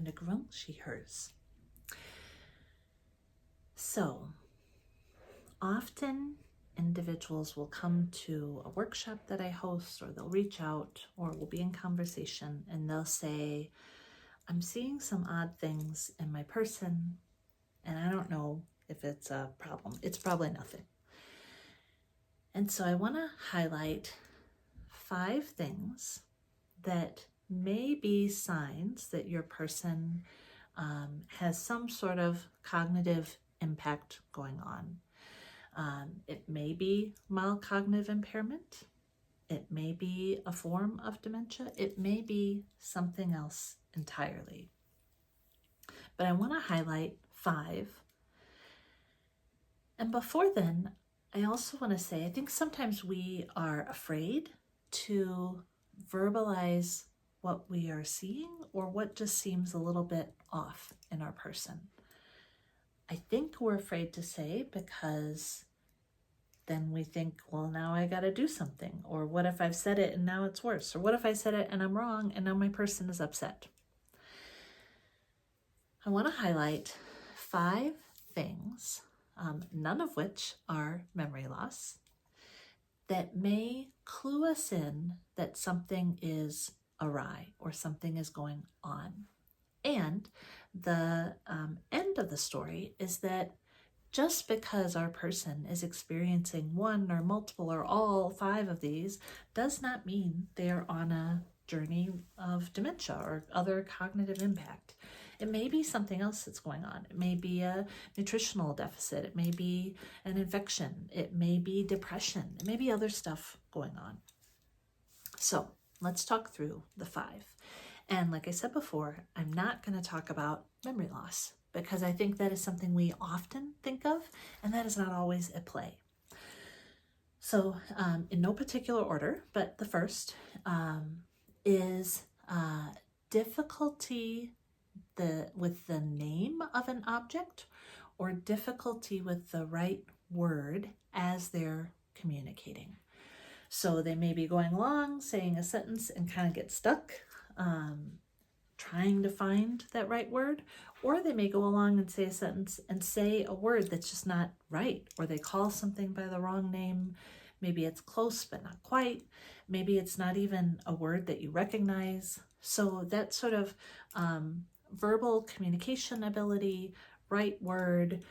de grond, she, hers. So often individuals will come to a workshop that I host, or they'll reach out, or we'll be in conversation, and they'll say, I'm seeing some odd things in my person, and I don't know if it's a problem. It's probably nothing. And so I want to highlight 5 things that may be signs that your person has some sort of cognitive impact going on. It may be mild cognitive impairment. It may be a form of dementia. It may be something else entirely. But I want to highlight 5. And before then, I also want to say, I think sometimes we are afraid to verbalize what we are seeing or what just seems a little bit off in our person. I think we're afraid to say because then we think, well, now I got to do something. Or what if I've said it and now it's worse? Or what if I said it and I'm wrong and now my person is upset? I want to highlight 5 things, none of which are memory loss, that may clue us in that something is awry or something is going on. And the end of the story is that just because our person is experiencing one or multiple or all 5 of these does not mean they're on a journey of dementia or other cognitive impact. It may be something else that's going on. It may be a nutritional deficit. It may be an infection. It may be depression. It may be other stuff going on. So let's talk through the 5. And like I said before, I'm not going to talk about memory loss because I think that is something we often think of, and that is not always at play. So in no particular order, but the first is difficulty with the name of an object or difficulty with the right word as they're communicating. So they may be going along saying a sentence and kind of get stuck trying to find that right word, or they may go along and say a sentence and say a word that's just not right, or they call something by the wrong name. Maybe it's close but not quite. Maybe it's not even a word that you recognize. So that sort of verbal communication ability, right word,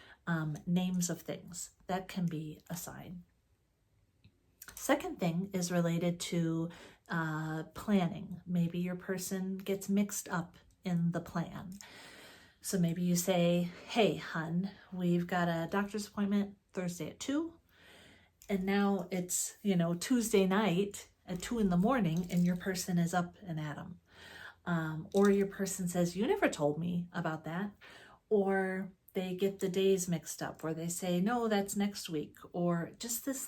names of things, that can be a sign. Second thing is related to planning. Maybe your person gets mixed up in the plan. So maybe you say, hey, hun, we've got a doctor's appointment Thursday at 2. And now it's, Tuesday night at 2 in the morning and your person is up and at 'em. Or your person says, you never told me about that. Or they get the days mixed up, or they say, no, that's next week. Or just this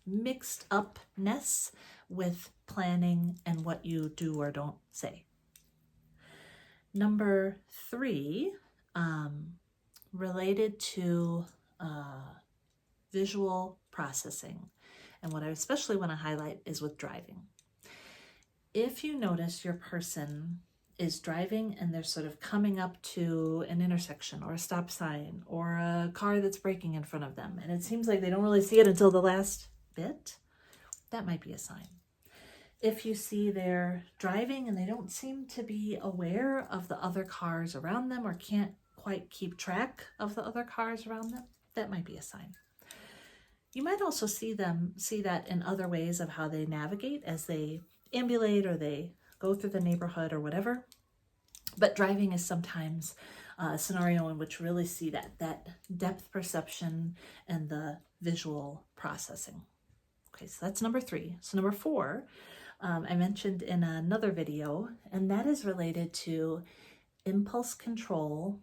mixed upness with planning and what you do or don't say. Number 3, related to visual processing. And what I especially want to highlight is with driving. If you notice your person is driving and they're sort of coming up to an intersection or a stop sign or a car that's braking in front of them, and it seems like they don't really see it until the last bit, that might be a sign. If you see they're driving and they don't seem to be aware of the other cars around them or can't quite keep track of the other cars around them, that might be a sign. You might also see that in other ways of how they navigate as they ambulate or they go through the neighborhood or whatever. But driving is sometimes a scenario in which we really see that depth perception and the visual processing. Okay, so that's number 3. So number 4, I mentioned in another video, and that is related to impulse control,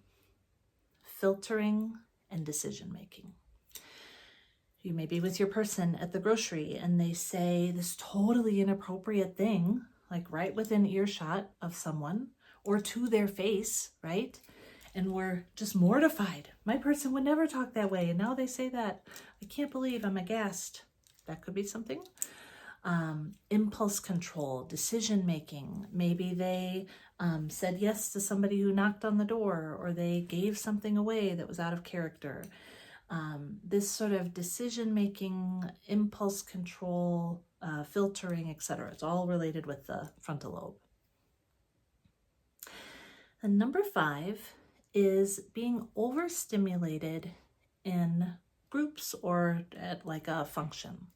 filtering, and decision making. You may be with your person at the grocery and they say this totally inappropriate thing, like right within earshot of someone or to their face, right? And we're just mortified. My person would never talk that way. And now they say that. I can't believe, I'm aghast. That could be something. Impulse control, decision making. Maybe they said yes to somebody who knocked on the door, or they gave something away that was out of character. This sort of decision-making, impulse control, filtering, etc. It's all related with the frontal lobe. And number 5 is being overstimulated in groups or at like a function.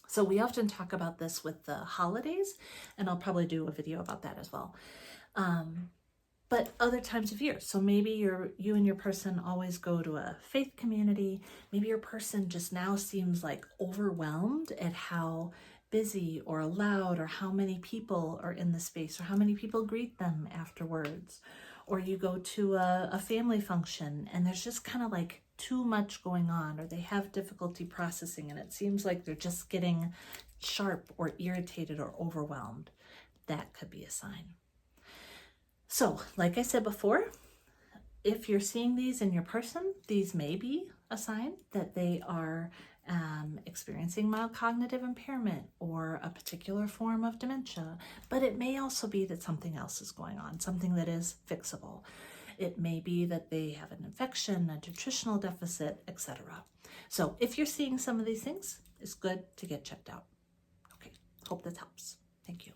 So we often talk about this with the holidays, and I'll probably do a video about that as well. But other times of year. So maybe you and your person always go to a faith community. Maybe your person just now seems like overwhelmed at how busy or loud or how many people are in the space or how many people greet them afterwards. Or you go to a family function and there's just kind of like too much going on, or they have difficulty processing and it seems like they're just getting sharp or irritated or overwhelmed. That could be a sign. So, like I said before, if you're seeing these in your person, these may be a sign that they are experiencing mild cognitive impairment or a particular form of dementia, but it may also be that something else is going on, something that is fixable. It may be that they have an infection, a nutritional deficit, etc. So if you're seeing some of these things, it's good to get checked out. Okay, hope this helps. Thank you.